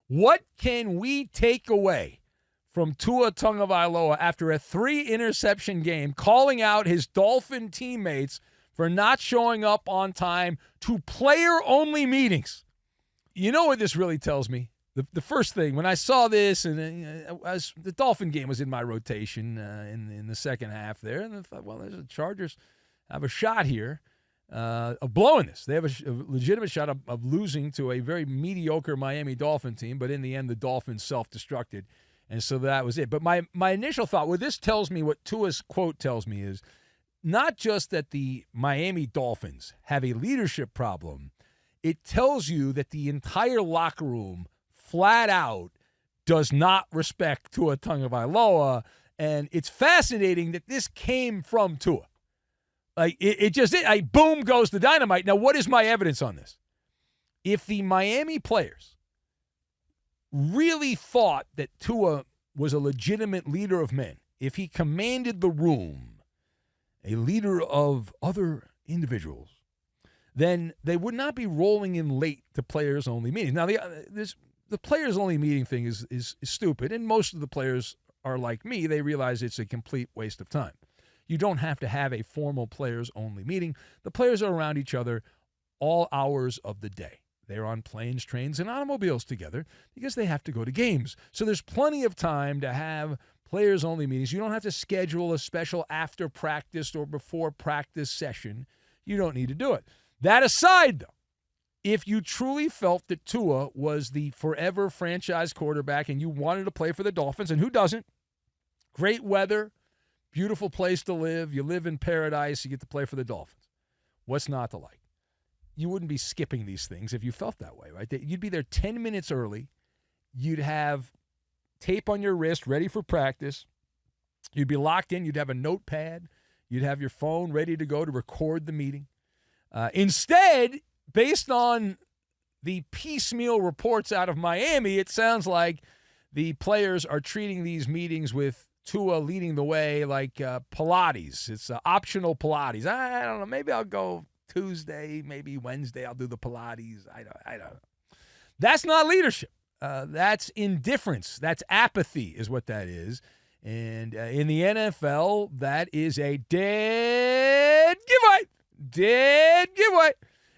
What can we take away from Tua Tagovailoa after a 3-interception game, calling out his Dolphin teammates for not showing up on time to player-only meetings? You know what this really tells me? The first thing, when I saw this, and the Dolphin game was in my rotation in the second half there, and I thought, well, the Chargers have a shot here of blowing this. They have a legitimate shot of losing to a very mediocre Miami Dolphin team, but in the end, the Dolphins self-destructed, and so that was it. But my initial thought, what this tells me, what Tua's quote tells me, is not just that the Miami Dolphins have a leadership problem, it tells you that the entire locker room flat out does not respect Tua Tagovailoa, and it's fascinating that this came from Tua. Like, boom goes the dynamite. Now, what is my evidence on this? If the Miami players really thought that Tua was a legitimate leader of men, if he commanded the room, a leader of other individuals, then they would not be rolling in late to players-only meetings. Now, the players-only meeting thing is stupid, and most of the players are like me. They realize it's a complete waste of time. You don't have to have a formal players-only meeting. The players are around each other all hours of the day. They're on planes, trains, and automobiles together because they have to go to games. So there's plenty of time to have players-only meetings. You don't have to schedule a special after-practice or before-practice session. You don't need to do it. That aside, though, if you truly felt that Tua was the forever franchise quarterback and you wanted to play for the Dolphins, and who doesn't? Great weather, beautiful place to live. You live in paradise. You get to play for the Dolphins. What's not to like? You wouldn't be skipping these things if you felt that way, right? You'd be there 10 minutes early. You'd have tape on your wrist ready for practice. You'd be locked in. You'd have a notepad. You'd have your phone ready to go to record the meeting. Instead, based on the piecemeal reports out of Miami, it sounds like the players are treating these meetings with Tua leading the way like Pilates. It's optional Pilates. I don't know. Maybe I'll go Tuesday, maybe Wednesday I'll do the Pilates. I don't know. That's not leadership. That's indifference. That's apathy is what that is. And in the NFL, that is a dead giveaway. Dead giveaway.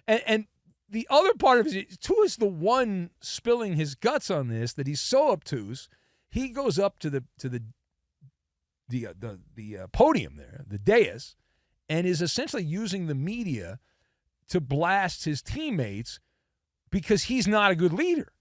And the other part of it, Tua's the one spilling his guts on this, that he's so obtuse. He goes up to the podium there, the dais, and is essentially using the media to blast his teammates because he's not a good leader.